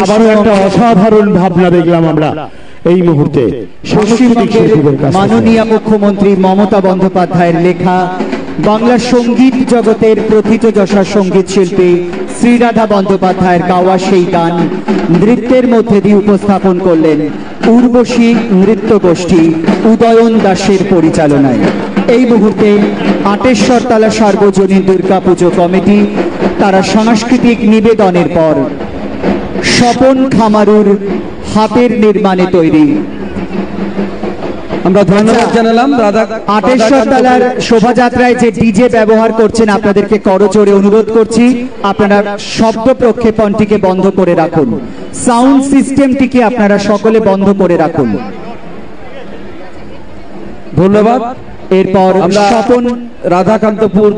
আবারও একটা অসাধারণ ভাবনা দেখলাম আমরা এই মুহূর্তে মাননীয় মুখ্যমন্ত্রী মমতা বন্দ্যোপাধ্যায়ের লেখা বাংলা সঙ্গীত জগতের প্রথিতযশা সঙ্গীত শিল্পী শ্রীরাধা বন্দ্যোপাধ্যায়ের গাওয়া সেই গান নৃত্যের মধ্যে দিয়ে উপস্থাপন করলেন উর্বশী নৃত্য গোষ্ঠী উদয়ন দাসের পরিচালনায়। এই মুহূর্তে আটেশ্বরতলা সার্বজনীন দুর্গাপুজো কমিটি তারা সাংস্কৃতিক নিবেদনের পর স্বপন খামারুর হাতের নির্মাণে তৈরি আমরা ধন্যবাদ জানালাম। আটেশ্বরতলার শোভাযাত্রায় যে ডিজে ব্যবহার করছেন আপনাদেরকে করজোড়ে অনুরোধ করছি আপনারা শব্দ প্রক্ষেপণটিকে বন্ধ করে রাখুন, সাউন্ড সিস্টেমটিকে আপনারা সকলে বন্ধ করে রাখুন। ধন্যবাদ। এরপর স্বপন রাধাকান্তপুর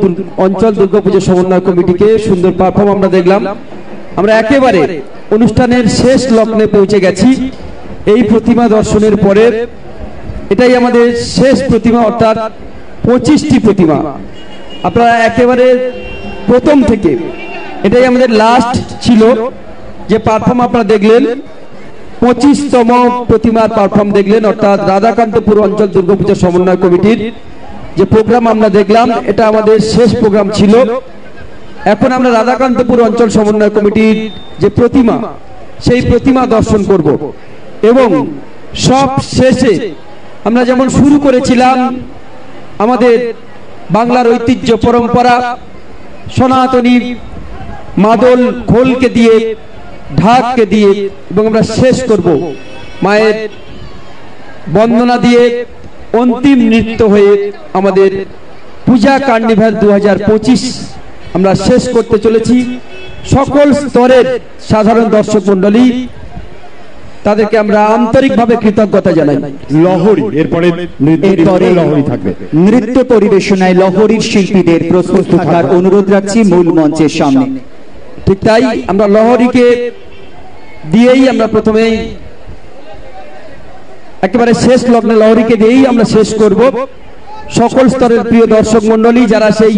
অঞ্চল দুর্গাপুজো সমন্বয় কমিটিকে সুন্দর পারফর্ম আমরা দেখলাম। আমরা একেবারে অনুষ্ঠানের শেষ লগ্নে পৌঁছে গেছি। এই প্রতিমা দর্শনের পরে এটাই আমাদের শেষ প্রতিমা, অর্থাৎ 25টি প্রতিমা। আপনারা একেবারে প্রথম থেকে এটাই আমাদের লাস্ট ছিল যে পারফর্ম আপনারা দেখলেন, 25তম প্রতিমার পারফর্ম দেখলেন, অর্থাৎ রাধাকান্তপুর অঞ্চল দুর্গাপূজা সমন্বয় কমিটির যে প্রোগ্রাম আমরা দেখলাম এটা আমাদের শেষ প্রোগ্রাম ছিল। এখন আমরা রাধাকান্তপুর অঞ্চল সমন্বয় কমিটির যে প্রতিমা সেই প্রতিমা দর্শন করব এবং সব শেষে আমরা যেমন শুরু করেছিলাম আমাদের বাংলার ঐতিহ্য পরম্পরা সনাতনী মাদল খোলকে দিয়ে ঢাককে দিয়ে এবং আমরা শেষ করব মায়ের বন্দনা দিয়ে অন্তিম নৃত্য হয়ে আমাদের পূজা কার্নিভাল 2025 আমরা শেষ করতে চলেছি। সকল স্তরের সাধারণ দর্শক মন্ডলী তাদেরকে আমরা আন্তরিকভাবে কৃতজ্ঞতা জানাই। লহরী এরপরে লহরী থাকবে, নৃত্য পরিবেশনায় লহরীর শিল্পীদের প্রস্তুত থাকার অনুরোধ রাখছি মূল মঞ্চের সামনে। ঠিক তাই আমরা লহরীকে দিয়েই আমরা প্রথমেই একেবারে শেষ লগ্নে লহরীকে দিয়েই আমরা শেষ করব। সকল স্তরের প্রিয় দর্শক মন্ডলী যারা সেই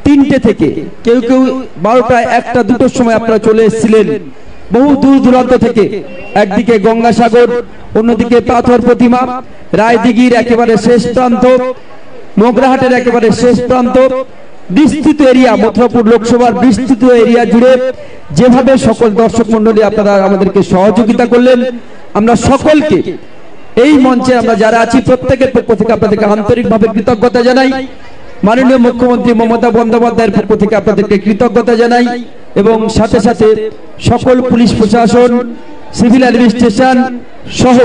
3টে থেকে কেউ কেউ 12টা 1টা 2টোর সময় আপনারা চলে এসেছিলেন বহু দূর দূরান্ত থেকে, একদিকে গঙ্গাসাগর অন্যদিকে পাথর প্রতিমা, রায়দিঘির একেবারে শেষ প্রান্ত, মোগরাহাটের একেবারে শেষ প্রান্ত, বিস্তৃত এরিয়া মথুরাপুর লোকসভার বিস্তৃত এরিয়া জুড়ে যেভাবে সকল দর্শক মন্ডলী আপনারা আমাদেরকে সহযোগিতা করলেন, আমরা সকলকে এই মঞ্চে আমরা যারা আছি প্রত্যেকের পক্ষ থেকে আপনাদেরকে আন্তরিকভাবে কৃতজ্ঞতা জানাই। মাননীয় মুখ্যমন্ত্রী মমতা বন্দ্যোপাধ্যায়ের পক্ষ থেকে আপনাদেরকে কৃতজ্ঞতা জানাই এবং সাথে সাথে সকল পুলিশ প্রশাসন, সিভিল অ্যাডমিনিস্ট্রেশন সহ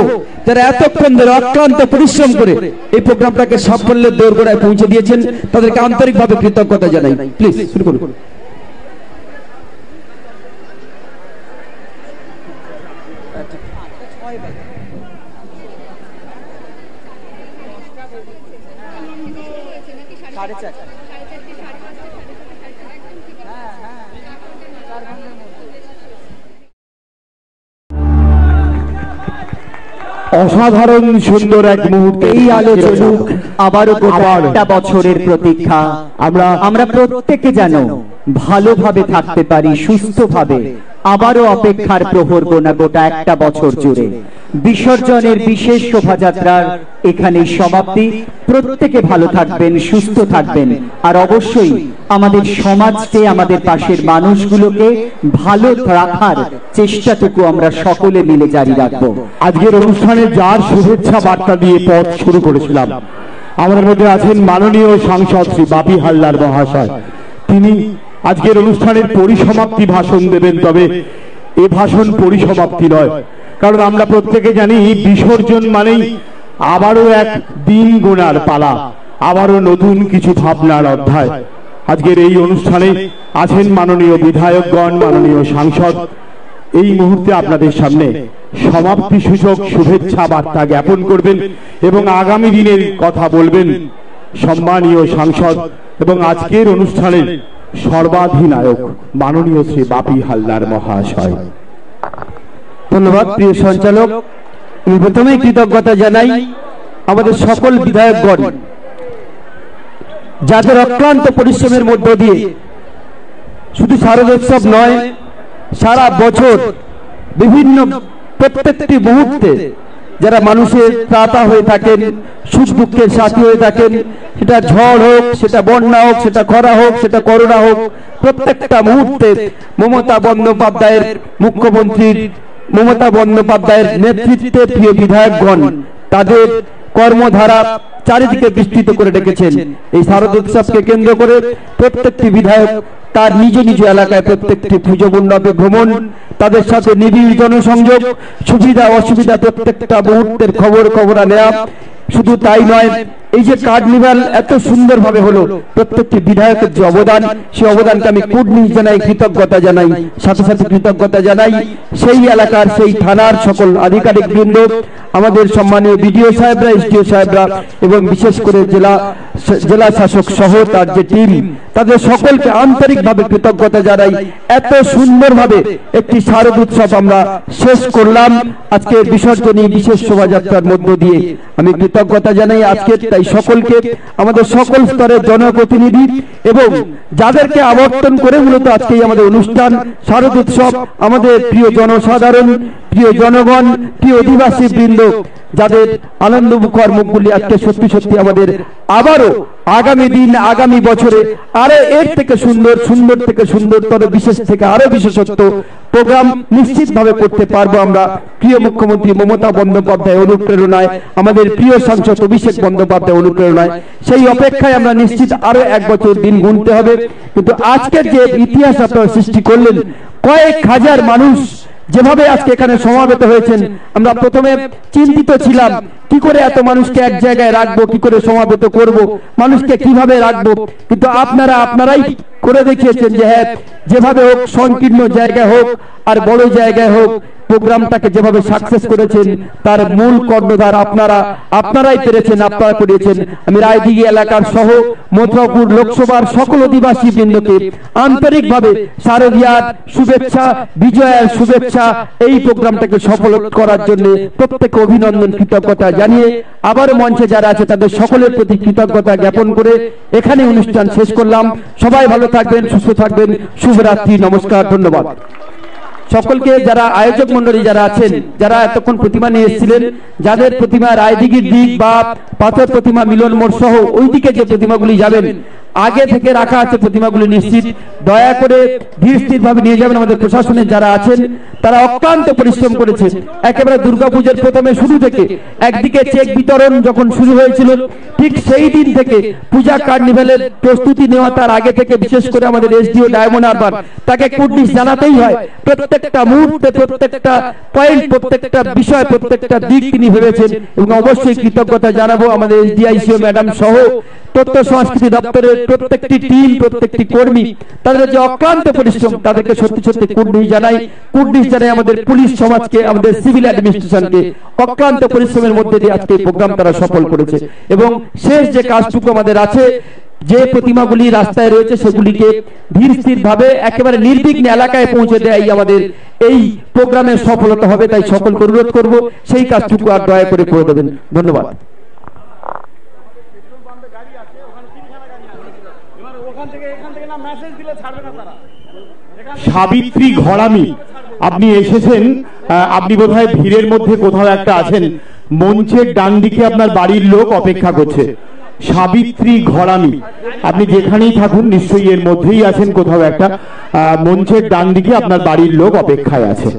যারা এতক্ষণ ধরে অক্লান্ত পরিশ্রম করে এই প্রোগ্রামটাকে সাফল্যের দোরগোড়ায় পৌঁছে দিয়েছেন তাদেরকে আন্তরিকভাবে কৃতজ্ঞতা জানাই। প্লিজ শুরু করুন। অসাধারণ সুন্দর এক মুহূর্তে এই আলোচনা আবারও একটা বছরের প্রতীক্ষা। আমরা প্রত্যেকে যেন ভালোভাবে থাকতে পারি, সুস্থভাবে, আবারও অপেক্ষার প্রহর গোনা গোটা একটা বছর জুড়ে। বিসর্জনের বিশেষ শোভাযাত্রার এখানেই সমাপ্তি। প্রত্যেকে ভালো থাকবেন, সুস্থ থাকবেন, আর অবশ্যই আমাদের সমাজকে, আমাদের পাশের মানুষগুলোকে ভালো রাখার চেষ্টাটুকু আমরা সকলে মিলে জারি রাখবো। আজকের অনুষ্ঠানে যার শুভেচ্ছা বার্তা দিয়ে পথ শুরু করেছিলাম আমাদের মধ্যে আছেন মাননীয় সাংসদ শ্রী বাপি হালদার মহাশয়। তিনি আজকের অনুষ্ঠানের পরিসমাপ্তি ভাষণ দেবেন, তবে এ ভাষণ পরিসমাপ্তি নয়, কারণ আমরা প্রত্যেকে জানি বিসর্জন মানেই আবারও এক দিন গোনার পালা, আবারও নতুন কিছু ভাবনার অধ্যায়। আজকের এই অনুষ্ঠানে আছেন মাননীয় বিধায়কগণ, মাননীয় সাংসদ। এই মুহূর্তে আপনাদের সামনে সমাপ্তি সূচক শুভেচ্ছা বার্তা জ্ঞাপন করবেন এবং আগামী দিনের কথা বলবেন সম্মানীয় সাংসদ এবং আজকের অনুষ্ঠানের সর্বাধিনায়ক মাননীয় শ্রী বাপি হালদার মহাশয়। ধন্যবাদ প্রিয় সঞ্চালক। আমি প্রথমেই কৃতজ্ঞতা জানাই আমাদের সকল বিধায়কগণ যাদের অক্লান্ত পরিশ্রমের মধ্য দিয়ে শুধু শারদোৎসব নয়, সারা বছর বিভিন্ন প্রত্যেকটি মুহূর্তে যারা মানুষের ত্রাতা হয়ে থাকেন, সুখ দুঃখের সাথী হয়ে থাকেন, সেটা ঝড় হোক, সেটা বন্যা হোক, সেটা খরা হোক, সেটা করোনা হোক, প্রত্যেকটা মুহূর্তে মমতা বন্দ্যোপাধ্যায়ের মুখ্যমন্ত্রীর মমতা বন্দ্যোপাধ্যায়ের নেতৃত্বে প্রিয় বিধায়কগণ তাদের কর্মধারা চারিদিকে বিস্তৃত করে রেখেছেন। এই শারদোৎসবকে কেন্দ্র করে প্রত্যেকটি বিধায়ক তার নিজ নিজ এলাকায় প্রত্যেকটি পুজো মণ্ডপে ভ্রমণ, তাদের সাথে নিবিড় জনসংযোগ, সুবিধা অসুবিধা প্রত্যেকটা মুহূর্তের খবরা নেওয়া। শুধু তাই নয়, এই যে কার্নিভাল এত সুন্দরভাবে হলো, প্রত্যেকটি বিধায়কের যে অবদান, সেই অবদানকে আমি কুর্নিশ জানাই, কৃতজ্ঞতা জানাই। সাথে সাথে কৃতজ্ঞতা জানাই সেই এলাকার, সেই থানার সকল আধিকারিক বৃন্দ, আমাদের সম্মানীয় বিডিও সাহেবরা, এসডিও সাহেবরা এবং বিশেষ করে জেলা শাসক সহ তার যে টিম, তাদের সকলকে আন্তরিকভাবে কৃতজ্ঞতা জানাই। এত সুন্দরভাবে একটি শারদ উৎসব আমরা শেষ করলাম আজকে বিসর্জনী বিশেষ শোভাযাত্রার মধ্য দিয়ে। আমি কৃতজ্ঞতা জানাই আজকে তাই সকলকে, আমাদের সকল স্তরের জনপ্রতিনিধি এবং যাদেরকে আবর্তন করে মূলত আজকে আমাদের অনুষ্ঠান শারদ উৎসব, আমাদের প্রিয় জনসাধারণ, প্রিয় জনগণ, প্রিয় অধিবাসী বৃন্দ, যাদের আনন্দমুখর মুখগুলি আজকে সত্যি সত্যি আমাদের আবারও আগামী দিন, আগামী বছরে আরো এর থেকে সুন্দর, সুন্দর থেকে সুন্দরতর, বিশেষ থেকে আরো বিশেষত্ব প্রোগ্রাম নিশ্চিতভাবে করতে পারবো আমরা প্রিয় মুখ্যমন্ত্রী মমতা বন্দ্যোপাধ্যায় অনুপ্রেরণায়, আমাদের প্রিয় সাংসদ অভিষেক বন্দ্যোপাধ্যায় অনুপ্রেরণায়। সেই অপেক্ষায় আমরা নিশ্চিত আরো এক বছর দিন গুনতে হবে। কিন্তু আজকের যে ইতিহাস আপনারা সৃষ্টি করলেন, কয়েক হাজার মানুষ যেভাবে আজকে এখানে সমাবেত হয়েছেন, আমরা প্রথমে চিন্তিত ছিলাম কি করে এত মানুষকে এক জায়গায় রাখবো, কি করে সমাবেত করব, মানুষকে কিভাবে রাখবো। কিন্তু আপনারাই করে দেখিয়েছেন যে হ্যাঁ, যেভাবে হোক, সংকীর্ণ জায়গায় হোক আর বড় জায়গায় হোক, প্রোগ্রামটাকে যেভাবে সাকসেস করেছেন তার মূল কর্ণধার আপনারাই পেরেছেন, আপনারা করিয়েছেন। আমি রায়দিঘি এলাকার সহ মথুরাপুর লোকসভার সকল অধিবাসী বৃন্দকে আন্তরিকভাবে শারদীয়ার শুভেচ্ছা, বিজয়ের শুভেচ্ছা, এই প্রোগ্রামটাকে সফল করার জন্য প্রত্যেককে অভিনন্দন, কৃতজ্ঞতা জানিয়ে আবার মঞ্চে যারা আছে তাদের সকলের প্রতি কৃতজ্ঞতা জ্ঞাপন করে এখানে অনুষ্ঠান শেষ করলাম। সবাই ভালো থাকবেন, সুস্থ থাকবেন। শুভরাত্রি, নমস্কার, ধন্যবাদ সকলকে। যারা আয়োজক মন্ডলী যারা আছেন, যারা এতক্ষণ প্রতিমা নিয়ে এসেছিলেন, যাদের প্রতিমা রায়দিঘির দিক বা পাথর প্রতিমা মিলন মোড় সহ ওই দিকে যে প্রতিমাগুলি যাবেন, আগে থেকে রাখা আছে প্রতিমাগুলি, নিশ্চিত দয়া করে ধীর স্থির ভাবে নিয়ে যাবেন। আমাদের প্রশাসনের যারা আছেন তারা অক্লান্ত পরিশ্রম করেছে। একেবারে দুর্গাপূজার প্রথমে শুরু থেকে একদিকে চেক বিতরণ যখন শুরু হয়েছিল, ঠিক সেই দিন থেকে পূজা কার্নিভ্যালের প্রস্তুতি নেওয়া, তার আগে থেকে বিশেষ করে আমাদের এসডিও ডায়মন্ড হারবার, তাকে কুর্নিশ জানাতেই হয়। প্রত্যেকটা মুহূর্তে, প্রত্যেকটা পয়েন্ট, প্রত্যেকটা বিষয়, প্রত্যেকটা দিক তিনি ভেবেছেন এবং অবশ্যই কৃতজ্ঞতা জানাবো আমাদের এসডিআইসিও ম্যাডাম সহ তথ্য সংস্কৃতি দপ্তরের প্রত্যেকটি টিম, প্রত্যেকটি কর্মী, তাদের যে অক্লান্ত পরিশ্রম, তাদেরকে সত্যি সত্যি কুর্নিশ জানাই। কুর্নিশ জানাই আমাদের পুলিশ সমাজকে, আমাদের সিভিল অ্যাডমিনিস্ট্রেশনকে, অক্লান্ত পরিশ্রমের মধ্যে দিয়ে আজকে প্রোগ্রাম তারা সফল করেছে। এবং শেষ যে কাজটুকু আমাদের আছে, যে প্রতিমাগুলি রাস্তায় রয়েছে সেগুলিকে ধীর স্থির ভাবে একেবারে নির্বিঘ্নে এলাকায় পৌঁছে দেয় আমাদের এই প্রোগ্রামের সফলতা হবে। তাই সকলকে অনুরোধ করব সেই কাজটুকু আর দয়া করে করে দেবেন। ধন্যবাদ। সাবিত্রী ঘরামি, আপনি এসেছেন, আপনি বোধহয় ভিড়ের মধ্যে কোথাও একটা আছেন, মঞ্চের ডান দিকে আপনার বাড়ির লোক অপেক্ষা করছে। সাবিত্রী ঘরামি, আপনি যেখানেই থাকুন নিশ্চয়ই এর মধ্যেই আছেন কোথাও একটা, মঞ্চের ডান দিকে আপনার বাড়ির লোক অপেক্ষায় আছে।